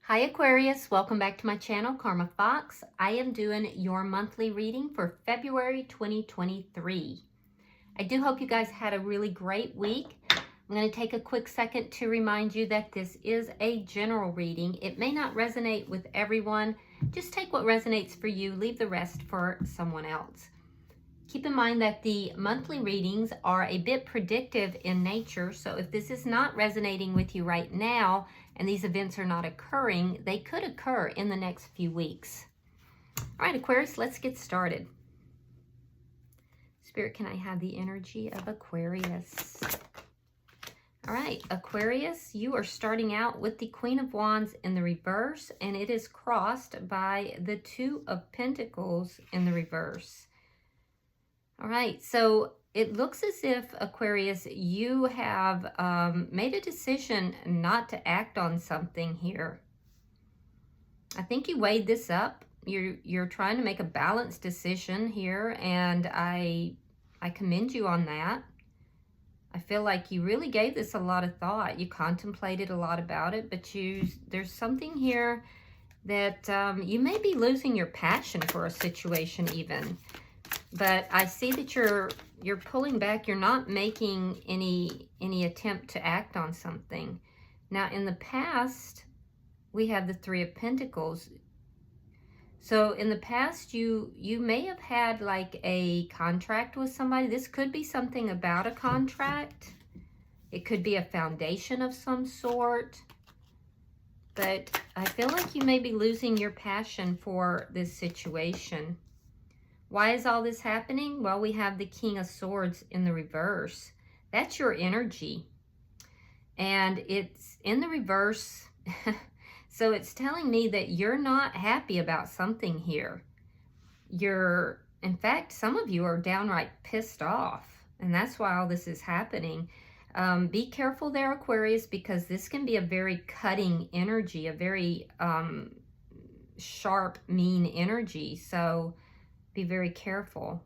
Hi Aquarius, welcome back to my channel, Karma Fox. I am doing your monthly reading for February 2023. I do hope you guys had a really great week. I'm going to take a quick second to remind you that this is a general reading. It may not resonate with everyone. Just take what resonates for you, leave the rest for someone else. Keep in mind that the monthly readings are a bit predictive in nature, so if this is not resonating with you right now and these events are not occurring, they could occur in the next few weeks. All right, Aquarius, let's get started. Spirit, can I have the energy of Aquarius? All right, Aquarius, you are starting out with the Queen of Wands in the reverse, and it is crossed by the Two of Pentacles in the reverse. All right, so it looks as if, Aquarius, you have made a decision not to act on something here. I think you weighed this up. You're trying to make a balanced decision here, and I commend you on that. I feel like you really gave this a lot of thought. You contemplated a lot about it, but there's something here that you may be losing your passion for a situation even. But I see that you're pulling back. You're not making any attempt to act on something. Now, in the past, we have the Three of Pentacles. So in the past, you may have had like a contract with somebody. This could be something about a contract. It could be a foundation of some sort. But I feel like you may be losing your passion for this situation. Why is all this happening? Well, we have the King of Swords in the reverse. That's your energy. And it's in the reverse. So it's telling me that you're not happy about something here. In fact, some of you are downright pissed off. And that's why all this is happening. Be careful there, Aquarius, because this can be a very cutting energy, a very sharp, mean energy. So be very careful.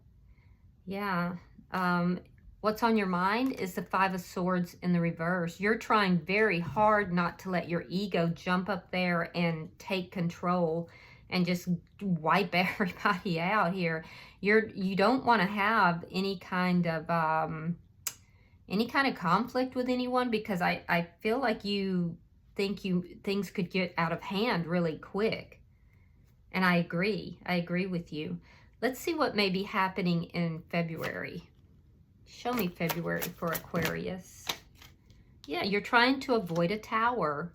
Yeah. What's on your mind is the Five of Swords in the reverse. You're trying very hard not to let your ego jump up there and take control and just wipe everybody out here. You don't want to have any kind of conflict with anyone, because I feel like you think things could get out of hand really quick. And I agree with you. Let's see what may be happening in February. Show me February for Aquarius. Yeah, you're trying to avoid a tower.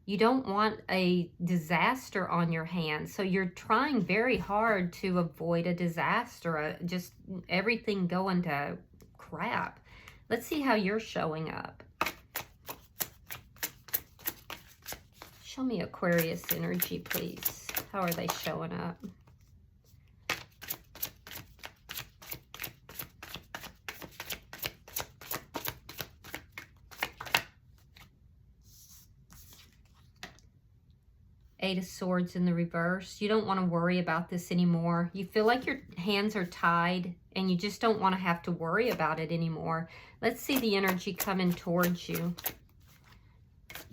You don't want a disaster on your hands. So you're trying very hard to avoid a disaster, just everything going to crap. Let's see how you're showing up. Show me Aquarius energy, please. How are they showing up? Eight of Swords in the reverse. You don't want to worry about this anymore. You feel like your hands are tied and you just don't want to have to worry about it anymore. Let's see the energy coming towards you.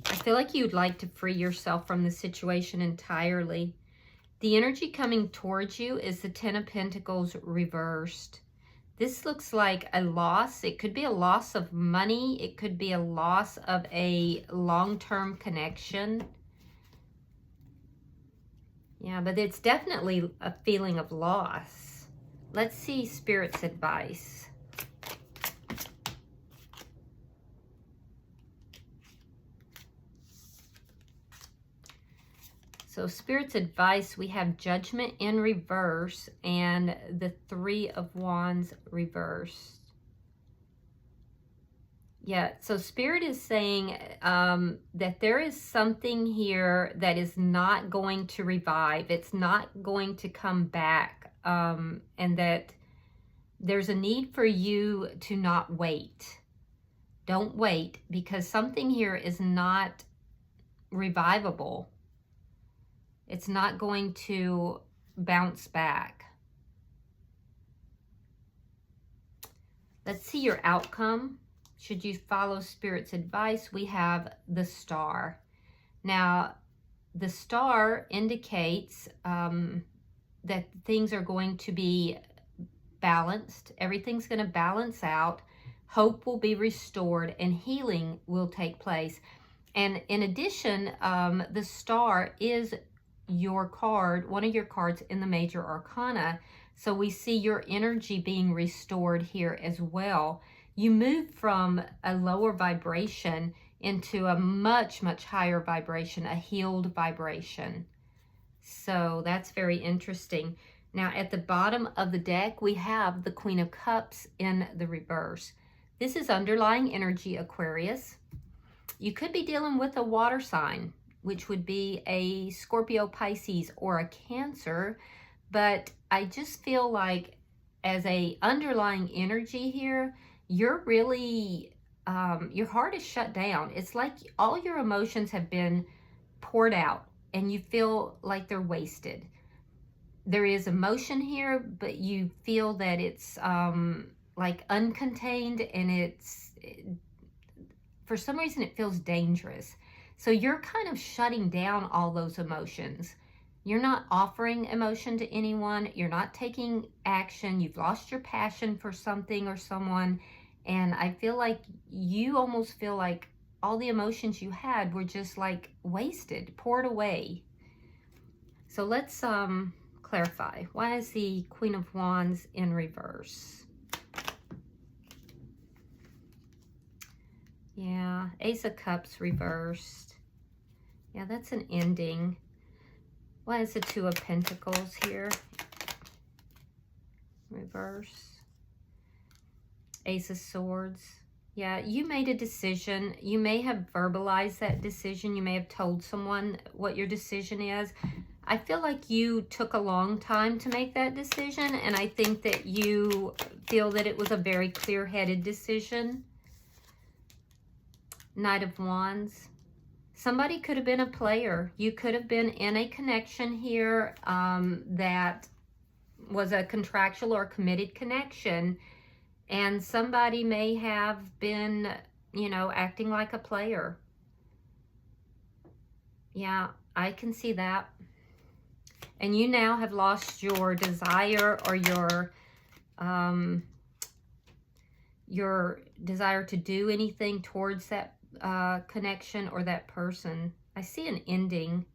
I feel like you'd like to free yourself from the situation entirely. The energy coming towards you is the Ten of Pentacles reversed. This looks like a loss. It could be a loss of money. It could be a loss of a long-term connection. Yeah, but it's definitely a feeling of loss. Let's see Spirit's advice. So Spirit's advice, we have Judgment in reverse and the Three of Wands reversed. Yeah, so Spirit is saying that there is something here that is not going to revive. It's not going to come back, and that there's a need for you to not wait. Don't wait, because something here is not revivable. It's not going to bounce back. Let's see your outcome. Should you follow Spirit's advice, we have the Star. Now, the star indicates that things are going to be balanced. Everything's going to balance out. Hope will be restored and healing will take place. And in addition, the star is your card, one of your cards in the major arcana. So we see your energy being restored here as well. You move from a lower vibration into a much, much higher vibration, a healed vibration. So that's very interesting. Now at the bottom of the deck, we have the Queen of Cups in the reverse. This is underlying energy, Aquarius. You could be dealing with a water sign, which would be a Scorpio, Pisces, or a Cancer. But I just feel like as a underlying energy here, you're really, your heart is shut down. It's like all your emotions have been poured out and you feel like they're wasted. There is emotion here, but you feel that it's like uncontained, and for some reason it feels dangerous. So you're kind of shutting down all those emotions. You're not offering emotion to anyone. You're not taking action. You've lost your passion for something or someone. And I feel like you almost feel like all the emotions you had were just like wasted, poured away. So let's clarify. Why is the Queen of Wands in reverse? Yeah, Ace of Cups reversed. Yeah, that's an ending. Why is the Two of Pentacles here? Reverse. Ace of Swords. Yeah, you made a decision. You may have verbalized that decision. You may have told someone what your decision is. I feel like you took a long time to make that decision, and I think that you feel that it was a very clear-headed decision. Knight of Wands. Somebody could have been a player. You could have been in a connection here that was a contractual or committed connection, and somebody may have been, you know, acting like a player. Yeah, I can see that. And you now have lost your desire or your desire to do anything towards that connection or that person. I see an ending.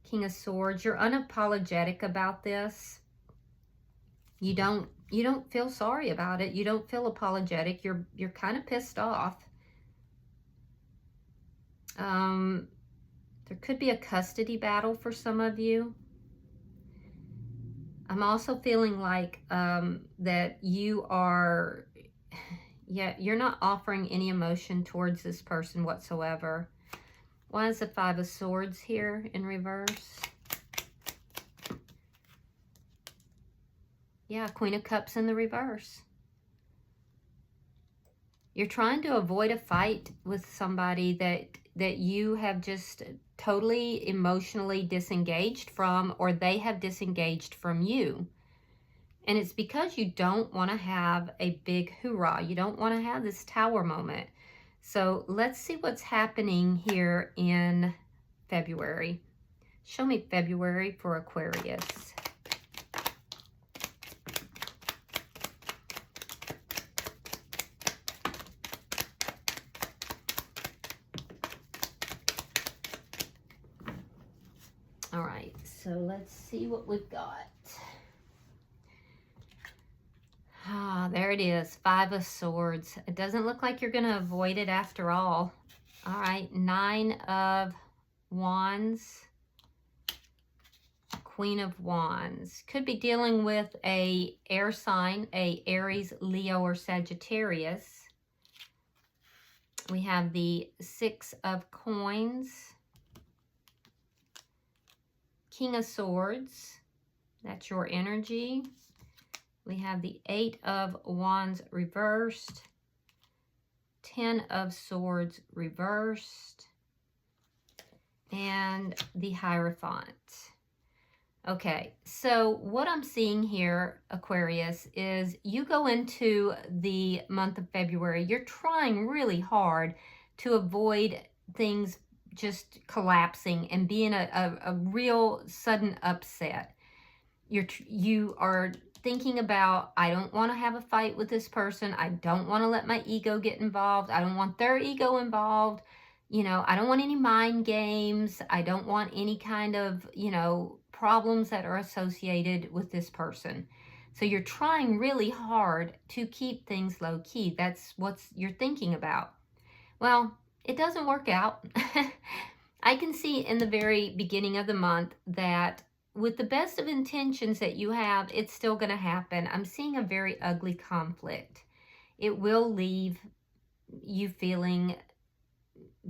King of Swords. You're unapologetic about this. You don't feel sorry about it. You don't feel apologetic. You're kind of pissed off. There could be a custody battle for some of you. I'm also feeling like that you are, yeah, you're not offering any emotion towards this person whatsoever. Why is the Five of Swords here in reverse? Yeah, Queen of Cups in the reverse. You're trying to avoid a fight with somebody that you have just totally emotionally disengaged from, or they have disengaged from you. And it's because you don't want to have a big hoorah. You don't want to have this tower moment. So let's see what's happening here in February. Show me February for Aquarius. All right, so let's see what we've got. Ah, there it is, Five of Swords. It doesn't look like you're going to avoid it after all. All right, Nine of Wands, Queen of Wands. Could be dealing with a air sign, a Aries, Leo, or Sagittarius. We have the Six of Coins, King of Swords. That's your energy. We have the Eight of Wands reversed, Ten of Swords reversed, and the Hierophant. Okay, so what I'm seeing here, Aquarius, is you go into the month of February, you're trying really hard to avoid things just collapsing and being a real sudden upset. You are thinking about, I don't want to have a fight with this person. I don't want to let my ego get involved. I don't want their ego involved. You know, I don't want any mind games. I don't want any kind of, you know, problems that are associated with this person. So you're trying really hard to keep things low key. That's what you're thinking about. Well, it doesn't work out. I can see in the very beginning of the month that with the best of intentions that you have, it's still going to happen. I'm seeing a very ugly conflict. It will leave you feeling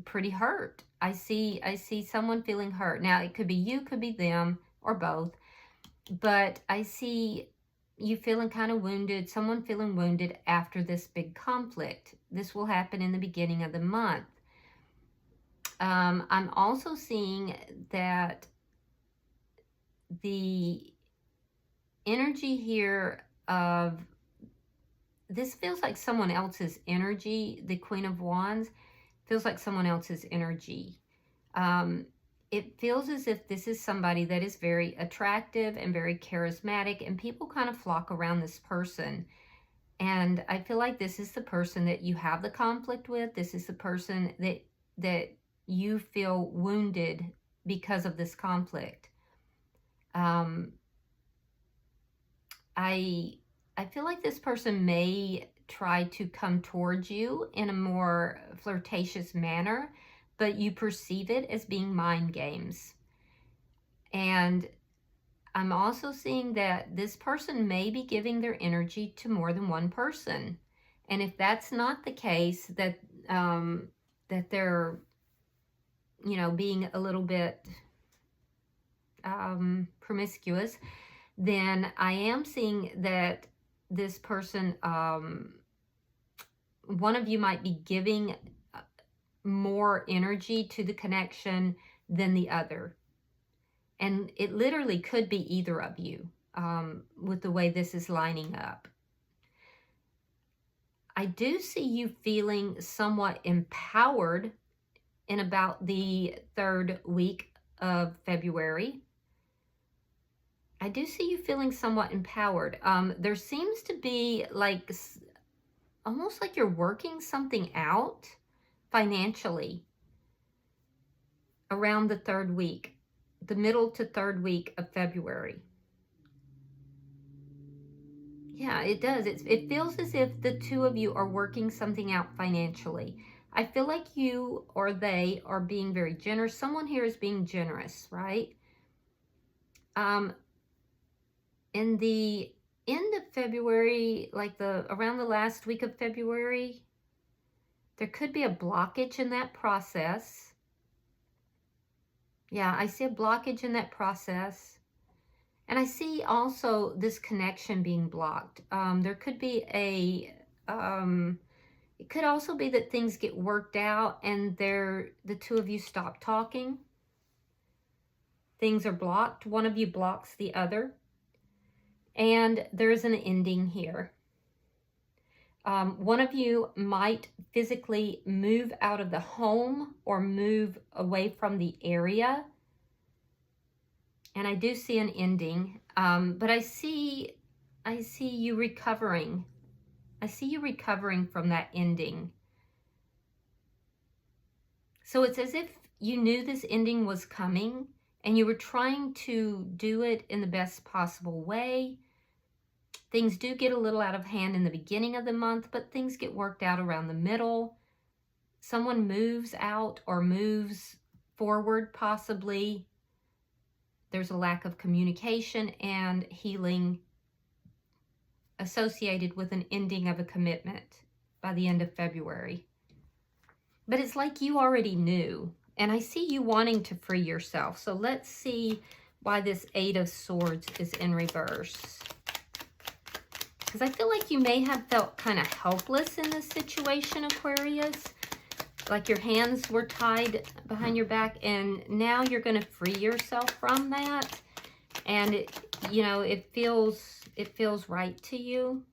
pretty hurt. I see someone feeling hurt. Now, it could be you, could be them, or both. But I see you feeling kind of wounded, someone feeling wounded after this big conflict. This will happen in the beginning of the month. I'm also seeing that the energy here of this feels like someone else's energy. The Queen of Wands feels like someone else's energy. It feels as if this is somebody that is very attractive and very charismatic, and people kind of flock around this person. And I feel like this is the person that you have the conflict with. This is the person that you feel wounded because of this conflict. I feel like this person may try to come towards you in a more flirtatious manner, but you perceive it as being mind games. And I'm also seeing that this person may be giving their energy to more than one person. And if that's not the case, that that they're, you know, being a little bit promiscuous, then I am seeing that this person, one of you might be giving more energy to the connection than the other. And it literally could be either of you with the way this is lining up. I do see you feeling somewhat empowered in about the 3rd week of February. I do see you feeling somewhat empowered. There seems to be like almost like you're working something out financially around the 3rd week, the middle to 3rd week of February. Yeah, it does. It feels as if the two of you are working something out financially. I feel like you or they are being very generous. Someone here is being generous, right? In the end of February, like around the last week of February, there could be a blockage in that process. Yeah, I see a blockage in that process. And I see also this connection being blocked. There could be it could also be that things get worked out and the two of you stop talking. Things are blocked. One of you blocks the other. And there's an ending here. One of you might physically move out of the home or move away from the area. And I do see an ending. But I see you recovering. I see you recovering from that ending. So it's as if you knew this ending was coming and you were trying to do it in the best possible way. Things do get a little out of hand in the beginning of the month, but things get worked out around the middle. Someone moves out or moves forward, possibly. There's a lack of communication and healing associated with an ending of a commitment by the end of February. But it's like you already knew. And I see you wanting to free yourself. So let's see why this 8 of Swords is in reverse. Because I feel like you may have felt kind of helpless in this situation, Aquarius. Like your hands were tied behind your back, and now you're going to free yourself from that. And it feels right to you.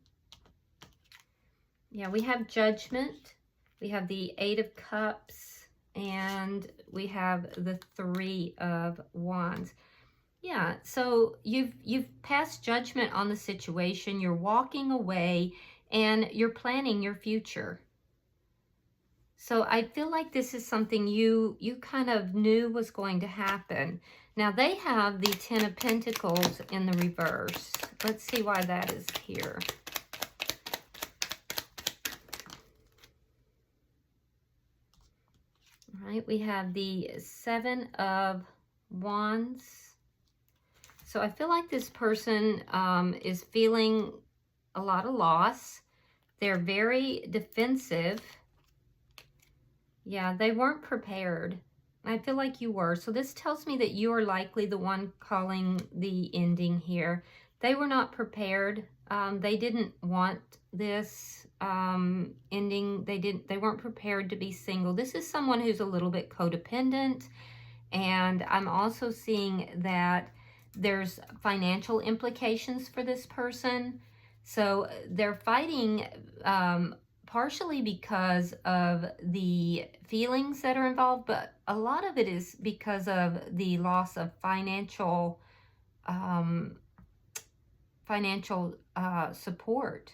Yeah, we have Judgment. We have the 8 of Cups and we have the Three of Wands. Yeah, so you've passed judgment on the situation. You're walking away and you're planning your future. So I feel like this is something you kind of knew was going to happen. Now they have the Ten of Pentacles in the reverse. Let's see why that is here. All right, we have the Seven of Wands. So I feel like this person is feeling a lot of loss. They're very defensive. Yeah, they weren't prepared. I feel like you were. So this tells me that you are likely the one calling the ending here. They were not prepared. They didn't want this ending. They weren't prepared to be single. This is someone who's a little bit codependent. And I'm also seeing that there's financial implications for this person. So they're fighting partially because of the feelings that are involved, but a lot of it is because of the loss of financial support.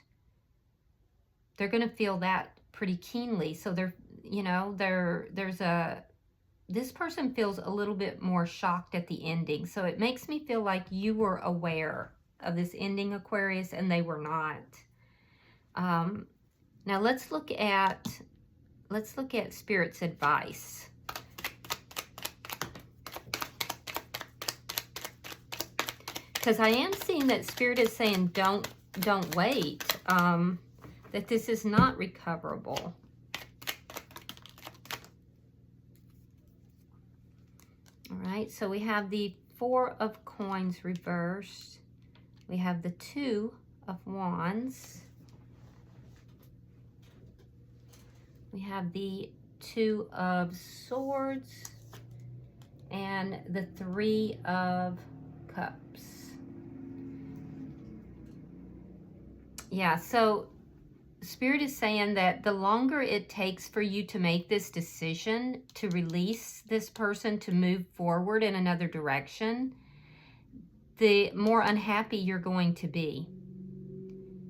They're going to feel that pretty keenly. So this person feels a little bit more shocked at the ending. So it makes me feel like you were aware of this ending, Aquarius, and they were not. Now let's look at Spirit's advice. Because I am seeing that Spirit is saying don't wait. That this is not recoverable. All right, so we have the Four of Coins reversed. We have the Two of Wands. We have the Two of Swords and the Three of Cups. Yeah, so Spirit is saying that the longer it takes for you to make this decision to release this person, to move forward in another direction, the more unhappy you're going to be.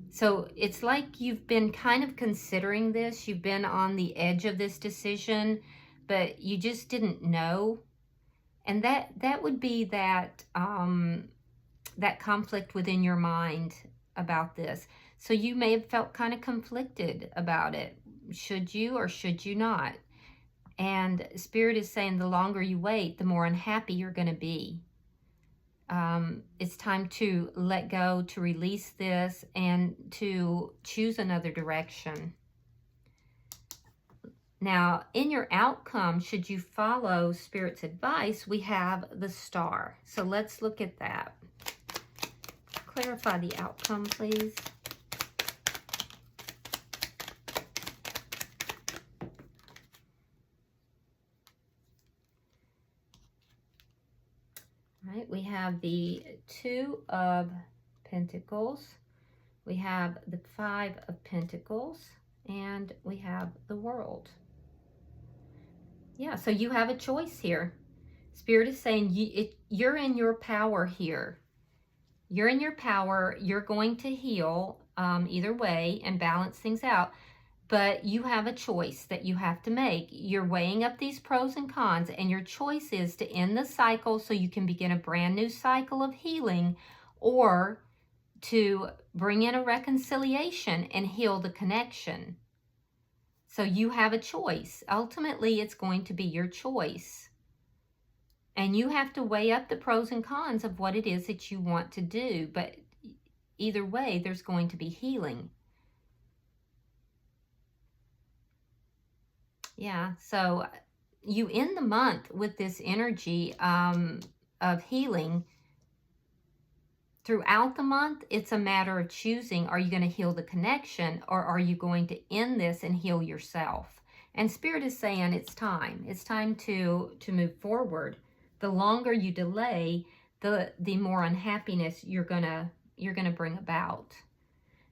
So it's like you've been kind of considering this. You've been on the edge of this decision, but you just didn't know. And that would be that conflict within your mind about this. So you may have felt kind of conflicted about it. Should you or should you not? And Spirit is saying the longer you wait, the more unhappy you're going to be. It's time to let go, to release this, and to choose another direction. Now, in your outcome, should you follow Spirit's advice, we have the Star. So let's look at that. Clarify the outcome, please. Right, we have the Two of Pentacles, we have the Five of Pentacles, and we have the World. Yeah, so you have a choice here. Spirit is saying you're in your power here. You're in your power. You're going to heal either way and balance things out. But you have a choice that you have to make. You're weighing up these pros and cons, and your choice is to end the cycle so you can begin a brand new cycle of healing, or to bring in a reconciliation and heal the connection. So you have a choice. Ultimately, it's going to be your choice. And you have to weigh up the pros and cons of what it is that you want to do. But either way, there's going to be healing. Yeah, so you end the month with this energy of healing. Throughout the month, it's a matter of choosing, are you going to heal the connection, or are you going to end this and heal yourself? And Spirit is saying it's time. It's time to move forward. The longer you delay, the more unhappiness you're gonna bring about.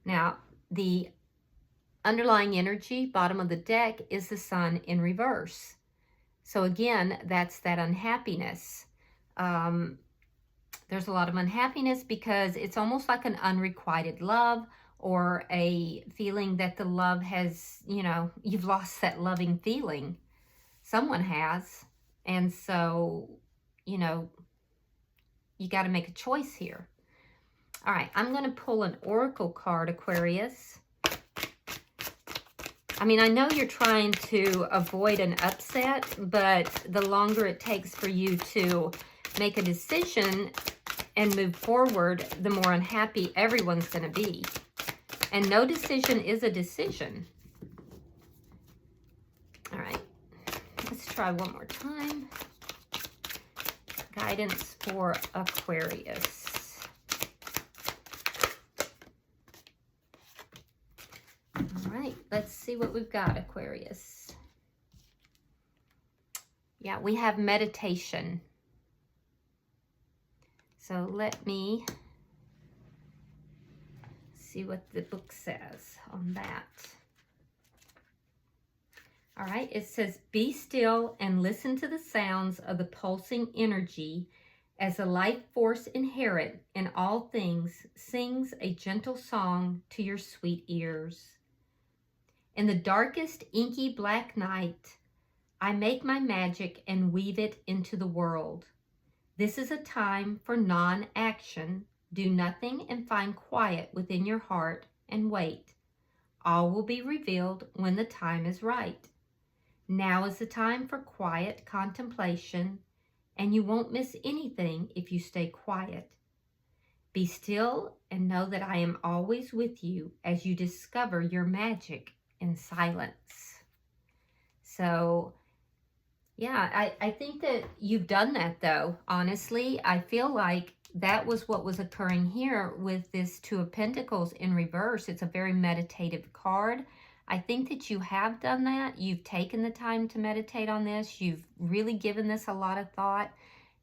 Now, the underlying energy, bottom of the deck, is the Sun in reverse. So again, that's that unhappiness. There's a lot of unhappiness because it's almost like an unrequited love, or a feeling that the love has, you know, you've lost that loving feeling. Someone has. And so, you know, you got to make a choice here. All right, I'm going to pull an oracle card, Aquarius. I mean, I know you're trying to avoid an upset, but the longer it takes for you to make a decision and move forward, the more unhappy everyone's going to be. And no decision is a decision. All right, let's try one more time. Guidance for Aquarius. All right, let's see what we've got, Aquarius. Yeah, we have meditation. So let me see what the book says on that. All right, it says, be still and listen to the sounds of the pulsing energy as the life force inherent in all things sings a gentle song to your sweet ears. In the darkest inky black night, I make my magic and weave it into the world. This is a time for non-action. Do nothing and find quiet within your heart and wait. All will be revealed when the time is right. Now is the time for quiet contemplation, and you won't miss anything if you stay quiet. Be still and know that I am always with you as you discover your magic in silence. So, yeah, I think that you've done that, though. Honestly, I feel like that was what was occurring here with this Two of Pentacles in reverse. It's a very meditative card. I think that you have done that. You've taken the time to meditate on this. You've really given this a lot of thought.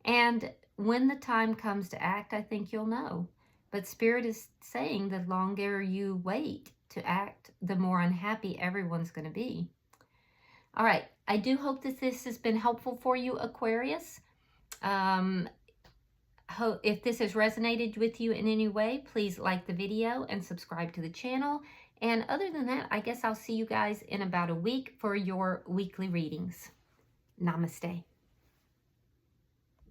And when the time comes to act, I think you'll know. But Spirit is saying the longer you wait to act, the more unhappy everyone's going to be. All right. I do hope that this has been helpful for you, Aquarius. If this has resonated with you in any way, please like the video and subscribe to the channel. And other than that, I guess I'll see you guys in about a week for your weekly readings. Namaste.